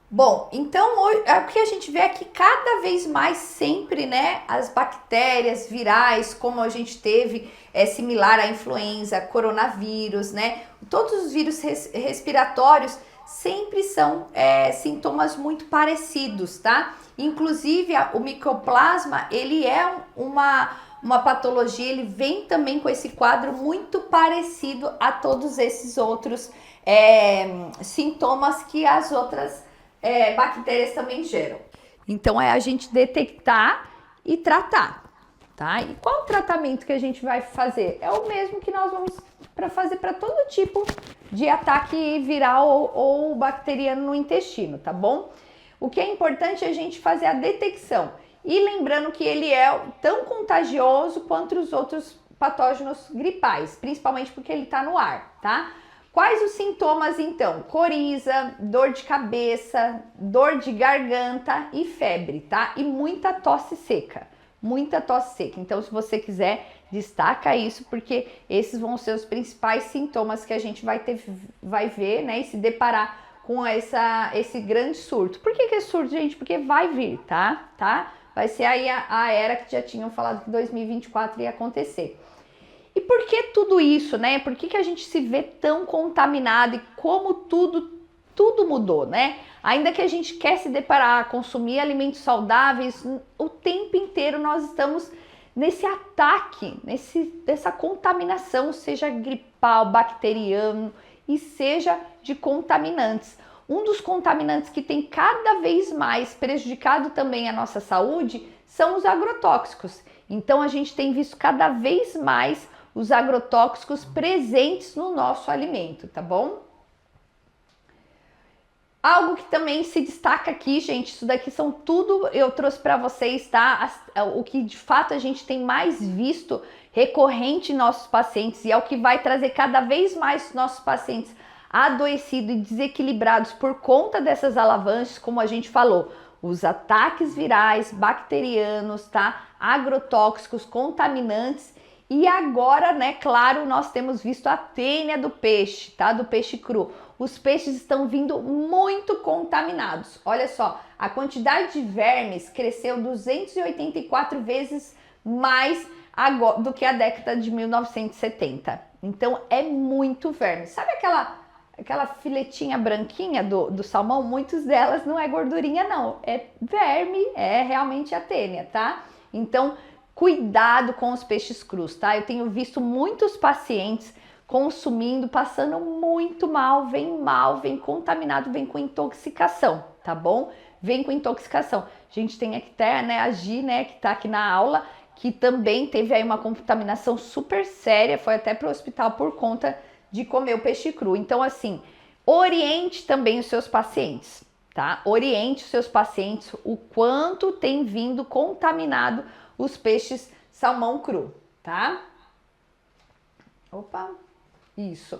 Bom, então é o que a gente vê aqui cada vez mais sempre, né? As bactérias virais, como a gente teve, é similar à influenza, coronavírus, né? Todos os vírus respiratórios sempre são sintomas muito parecidos, tá? Inclusive o micoplasma, ele é uma patologia, ele vem também com esse quadro muito parecido a todos esses outros sintomas que as outras bactérias também geram. Então é a gente detectar e tratar, tá? E qual o tratamento que a gente vai fazer? É o mesmo que nós vamos fazer para todo tipo de ataque viral ou bacteriano no intestino, tá bom? O que é importante é a gente fazer a detecção. E lembrando que ele é tão contagioso quanto os outros patógenos gripais, principalmente porque ele está no ar, tá? Quais os sintomas então? Coriza, dor de cabeça, dor de garganta e febre, tá? E muita tosse seca, muita tosse seca. Então, se você quiser, destaca isso, porque esses vão ser os principais sintomas que a gente vai ver, né? E se deparar com esse grande surto. Por que é surto, gente? Porque vai vir, tá? Vai ser aí a era que já tinham falado que 2024 ia acontecer. E por que tudo isso, né? Por que a gente se vê tão contaminado e como tudo mudou, né? Ainda que a gente quer se deparar, consumir alimentos saudáveis, o tempo inteiro nós estamos nesse ataque, dessa contaminação, seja gripal, bacteriano e seja de contaminantes. Um dos contaminantes que tem cada vez mais prejudicado também a nossa saúde são os agrotóxicos. Então a gente tem visto cada vez mais os agrotóxicos presentes no nosso alimento, tá bom? Algo que também se destaca aqui, gente, isso daqui são tudo eu trouxe para vocês, tá? O que de fato a gente tem mais visto recorrente em nossos pacientes e é o que vai trazer cada vez mais nossos pacientes adoecidos e desequilibrados por conta dessas alavanches, como a gente falou, os ataques virais, bacterianos, tá? Agrotóxicos, contaminantes. E agora, né, claro, nós temos visto a tênia do peixe, tá? Do peixe cru. Os peixes estão vindo muito contaminados. Olha só, a quantidade de vermes cresceu 284 vezes mais agora, do que a década de 1970. Então é muito verme. Sabe aquela filetinha branquinha do salmão? Muitas delas não é gordurinha não, é verme, é realmente a tênia, tá? Então cuidado com os peixes crus, tá? Eu tenho visto muitos pacientes consumindo, passando muito mal, vem contaminado, vem com intoxicação, tá bom? Vem com intoxicação. A gente tem aqui até, né, a Gi, né, que tá aqui na aula, que também teve aí uma contaminação super séria, foi até pro hospital por conta de comer o peixe cru. Então, assim, oriente também os seus pacientes, tá? Oriente os seus pacientes o quanto tem vindo contaminado os peixes salmão cru, tá? Opa, isso.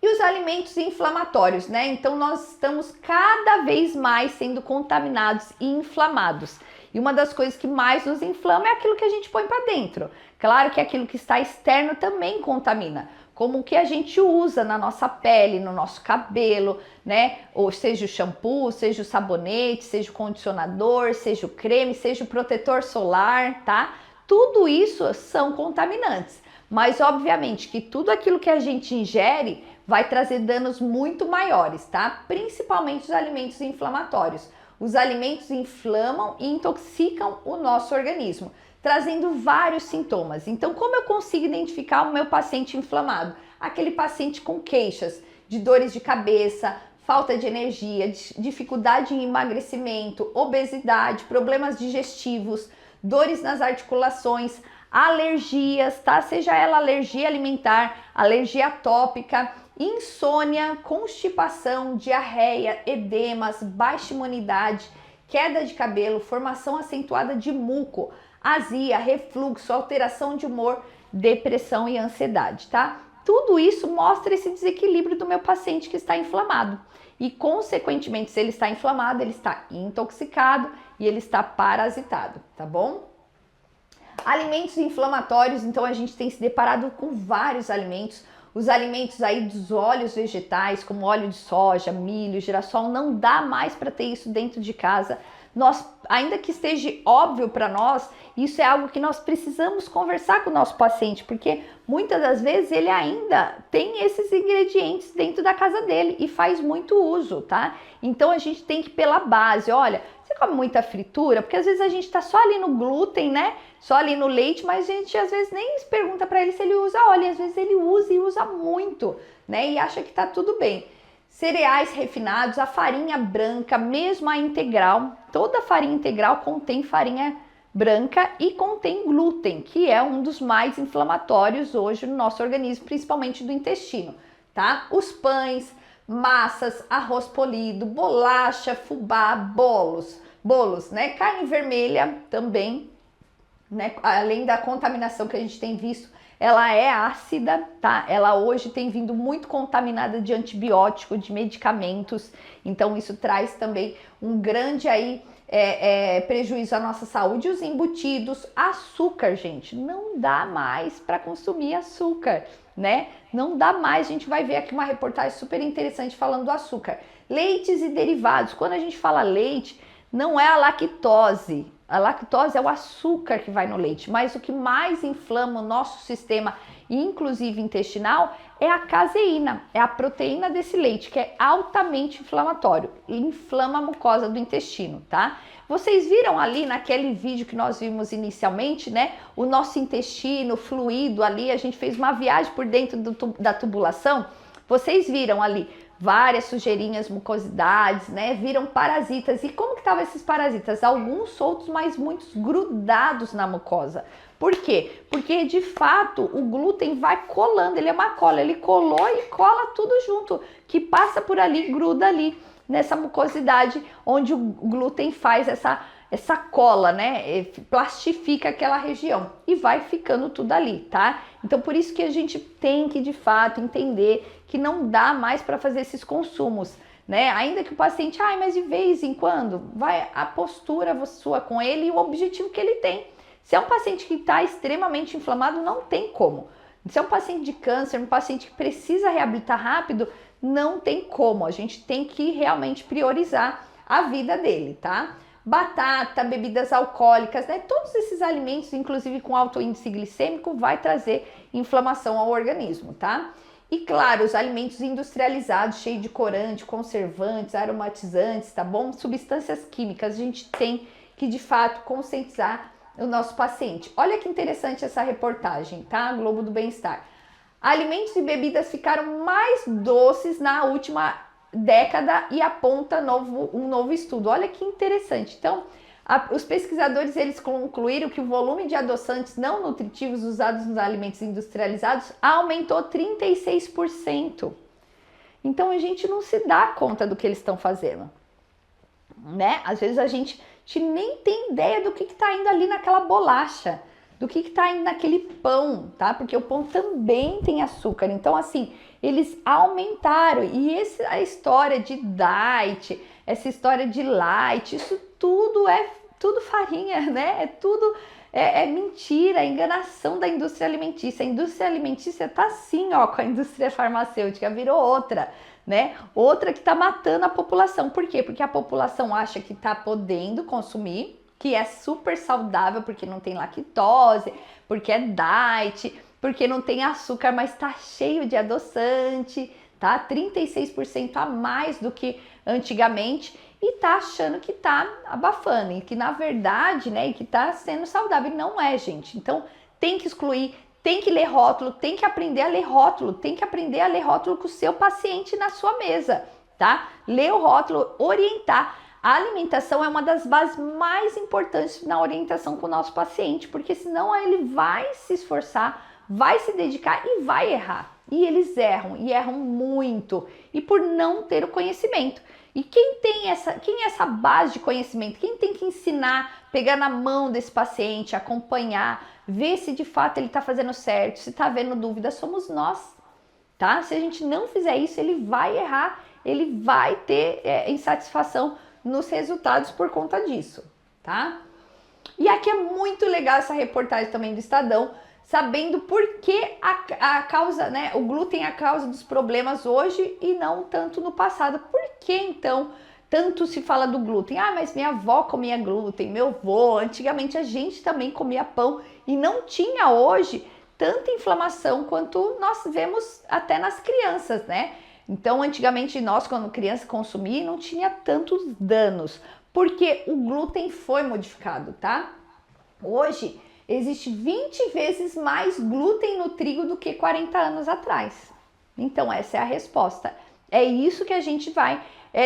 E os alimentos inflamatórios, né? Então nós estamos cada vez mais sendo contaminados e inflamados. E uma das coisas que mais nos inflama é aquilo que a gente põe para dentro. Claro que aquilo que está externo também contamina, como o que a gente usa na nossa pele, no nosso cabelo, né? Ou seja o shampoo, seja o sabonete, seja o condicionador, seja o creme, seja o protetor solar, tá? Tudo isso são contaminantes. Mas obviamente que tudo aquilo que a gente ingere vai trazer danos muito maiores, tá? Principalmente os alimentos inflamatórios. Os alimentos inflamam e intoxicam o nosso organismo, trazendo vários sintomas. Então, como eu consigo identificar o meu paciente inflamado? Aquele paciente com queixas de dores de cabeça, falta de energia, dificuldade em emagrecimento, obesidade, problemas digestivos, dores nas articulações, alergias, tá? Seja ela alergia alimentar, alergia atópica, insônia, constipação, diarreia, edemas, baixa imunidade, queda de cabelo, formação acentuada de muco, azia, refluxo, alteração de humor, depressão e ansiedade, tá? Tudo isso mostra esse desequilíbrio do meu paciente que está inflamado. E, consequentemente, se ele está inflamado, ele está intoxicado e ele está parasitado, tá bom? Alimentos inflamatórios, então a gente tem se deparado com vários alimentos. Os alimentos aí dos óleos vegetais, como óleo de soja, milho, girassol, não dá mais para ter isso dentro de casa. Nós, ainda que esteja óbvio para nós, isso é algo que nós precisamos conversar com o nosso paciente, porque muitas das vezes ele ainda tem esses ingredientes dentro da casa dele e faz muito uso, tá? Então a gente tem que ir pela base. Olha, você come muita fritura? Porque às vezes a gente tá só ali no glúten, né? Só ali no leite, mas a gente às vezes nem pergunta para ele se ele usa óleo, às vezes ele usa e usa muito, né? E acha que tá tudo bem. Cereais refinados, a farinha branca, mesmo a integral, toda farinha integral contém farinha branca e contém glúten, que é um dos mais inflamatórios hoje no nosso organismo, principalmente do intestino, tá? Os pães, massas, arroz polido, bolacha, fubá, bolos, né? Carne vermelha também, né? Além da contaminação que a gente tem visto, ela é ácida, tá? Ela hoje tem vindo muito contaminada de antibiótico, de medicamentos, então isso traz também um grande aí prejuízo à nossa saúde. Os embutidos, açúcar, gente, não dá mais para consumir açúcar, né? Não dá mais. A gente vai ver aqui uma reportagem super interessante falando do açúcar. Leites e derivados. Quando a gente fala leite, não é a lactose. A lactose é o açúcar que vai no leite, mas o que mais inflama o nosso sistema, inclusive intestinal, é a caseína, é a proteína desse leite, que é altamente inflamatório, inflama a mucosa do intestino, tá? Vocês viram ali naquele vídeo que nós vimos inicialmente, né? O nosso intestino fluido ali, a gente fez uma viagem por dentro da tubulação. Vocês viram ali várias sujeirinhas, mucosidades, né? Viram parasitas. E como que estavam esses parasitas? Alguns soltos, mas muitos grudados na mucosa. Por quê? Porque de fato o glúten vai colando, ele é uma cola, ele colou e cola tudo junto, que passa por ali, gruda ali nessa mucosidade onde o glúten faz essa cola, né? Plastifica aquela região e vai ficando tudo ali, tá? Então por isso que a gente tem que de fato entender que não dá mais para fazer esses consumos, né? Ainda que o paciente, mas de vez em quando, vai a postura sua com ele e o objetivo que ele tem. Se é um paciente que está extremamente inflamado, não tem como. Se é um paciente de câncer, um paciente que precisa reabilitar rápido, não tem como. A gente tem que realmente priorizar a vida dele, tá? Batata, bebidas alcoólicas, né? Todos esses alimentos, inclusive com alto índice glicêmico, vai trazer inflamação ao organismo, tá? E claro, os alimentos industrializados, cheios de corante, conservantes, aromatizantes, tá bom? Substâncias químicas, a gente tem que de fato conscientizar o nosso paciente. Olha que interessante essa reportagem, tá? Globo do Bem-Estar. Alimentos e bebidas ficaram mais doces na última década e aponta um novo estudo. Olha que interessante. Então, os pesquisadores eles concluíram que o volume de adoçantes não nutritivos usados nos alimentos industrializados aumentou 36%. Então a gente não se dá conta do que eles estão fazendo, né? Às vezes a gente nem tem ideia do que está indo ali naquela bolacha, do que está indo naquele pão, tá? Porque o pão também tem açúcar. Então assim, eles aumentaram. E a história de diet, essa história de light, isso tudo é tudo farinha, né? É tudo mentira, enganação da indústria alimentícia. A indústria alimentícia tá assim, ó, com a indústria farmacêutica, virou outra, né? Outra que tá matando a população. Por quê? Porque a população acha que tá podendo consumir, que é super saudável, porque não tem lactose, porque é diet, porque não tem açúcar, mas tá cheio de adoçante, tá? 36% a mais do que antigamente. E tá achando que tá abafando, e que na verdade, né, e que tá sendo saudável, e não é, gente. Então tem que excluir, tem que ler rótulo, tem que aprender a ler rótulo, tem que aprender a ler rótulo com o seu paciente na sua mesa, tá? Ler o rótulo, orientar. A alimentação é uma das bases mais importantes na orientação com o nosso paciente, porque senão ele vai se esforçar, vai se dedicar e vai errar. E eles erram, e erram muito, e por não ter o conhecimento. E quem é essa base de conhecimento? Quem tem que ensinar, pegar na mão desse paciente, acompanhar, ver se de fato ele está fazendo certo, se está havendo dúvida, somos nós, tá? Se a gente não fizer isso, ele vai errar, ele vai ter insatisfação nos resultados por conta disso, tá? E aqui é muito legal essa reportagem também do Estadão. sabendo por que a causa, né, o glúten é a causa dos problemas hoje e não tanto no passado. Por que então tanto se fala do glúten? Ah, mas minha avó comia glúten, meu avô, antigamente a gente também comia pão e não tinha hoje tanta inflamação quanto nós vemos até nas crianças, né? Então, antigamente nós, quando criança, consumia, não tinha tantos danos, porque o glúten foi modificado, tá? Hoje existe 20 vezes mais glúten no trigo do que 40 anos atrás. Então, essa é a resposta. É isso que a gente vai,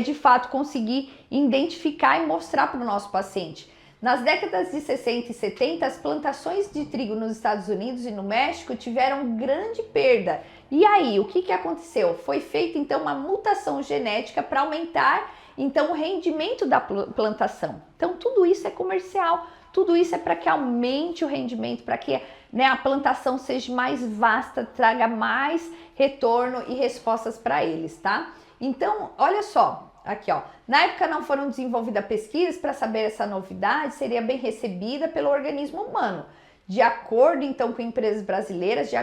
de fato, conseguir identificar e mostrar para o nosso paciente. Nas décadas de 60 e 70, as plantações de trigo nos Estados Unidos e no México tiveram grande perda. E aí, o que aconteceu? Foi feita, então, uma mutação genética para aumentar, então, o rendimento da plantação. Então, tudo isso é comercial. Tudo isso é para que aumente o rendimento, para que, né, a plantação seja mais vasta, traga mais retorno e respostas para eles, tá? Então, olha só, aqui ó, na época não foram desenvolvidas pesquisas para saber essa novidade seria bem recebida pelo organismo humano. De acordo então com empresas brasileiras de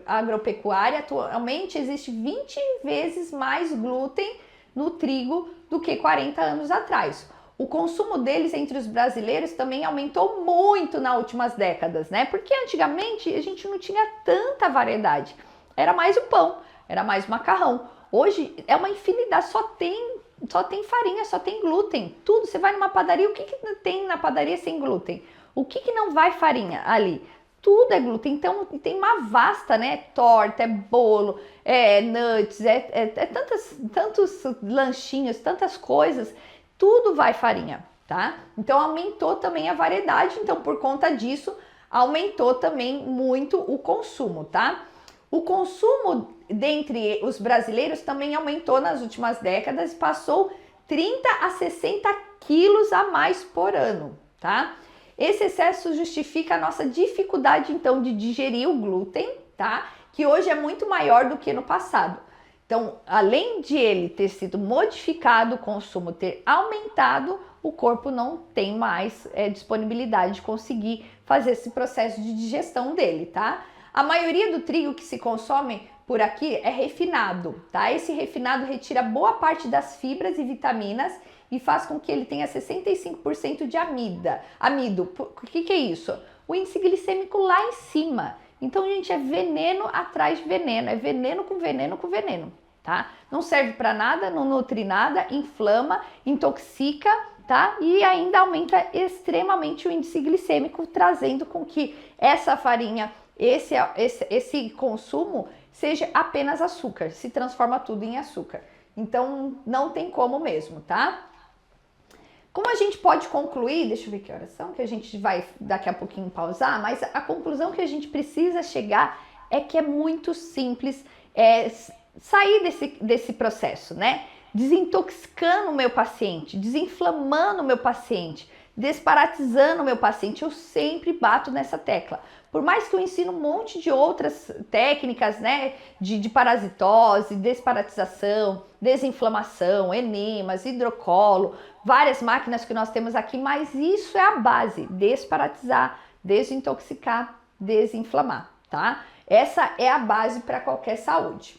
agropecuária, atualmente existe 20 vezes mais glúten no trigo do que 40 anos atrás. O consumo deles entre os brasileiros também aumentou muito nas últimas décadas, né? Porque antigamente a gente não tinha tanta variedade. Era mais o pão, era mais o macarrão. Hoje é uma infinidade, só tem farinha, só tem glúten. Tudo, você vai numa padaria, o que tem na padaria sem glúten? O que não vai farinha ali? Tudo é glúten, então tem uma vasta, né? Torta, é bolo, é nuts, tantos lanchinhos, tantas coisas. Tudo vai farinha, tá? Então aumentou também a variedade, então por conta disso aumentou também muito o consumo, tá? O consumo dentre os brasileiros também aumentou nas últimas décadas e passou 30 a 60 quilos a mais por ano, tá? Esse excesso justifica a nossa dificuldade então de digerir o glúten, tá? Que hoje é muito maior do que no passado. Então, além de ele ter sido modificado, o consumo ter aumentado, o corpo não tem mais disponibilidade de conseguir fazer esse processo de digestão dele, tá? A maioria do trigo que se consome por aqui é refinado, tá? Esse refinado retira boa parte das fibras e vitaminas e faz com que ele tenha 65% de amido. O que é isso? O índice glicêmico lá em cima. Então, gente, é veneno atrás de veneno, é veneno com veneno com veneno. Tá? Não serve para nada, não nutre nada, inflama, intoxica, tá? E ainda aumenta extremamente o índice glicêmico, trazendo com que essa farinha, esse consumo seja apenas açúcar, se transforma tudo em açúcar. Então não tem como mesmo, tá? Como a gente pode concluir, deixa eu ver que horas são, que a gente vai daqui a pouquinho pausar, mas a conclusão que a gente precisa chegar é que é muito simples, sair desse processo, né? Desintoxicando o meu paciente, desinflamando o meu paciente, desparatizando o meu paciente. Eu sempre bato nessa tecla. Por mais que eu ensine um monte de outras técnicas, né? De parasitose, desparatização, desinflamação, enemas, hidrocolo, várias máquinas que nós temos aqui, mas isso é a base: desparatizar, desintoxicar, desinflamar, tá? Essa é a base para qualquer saúde.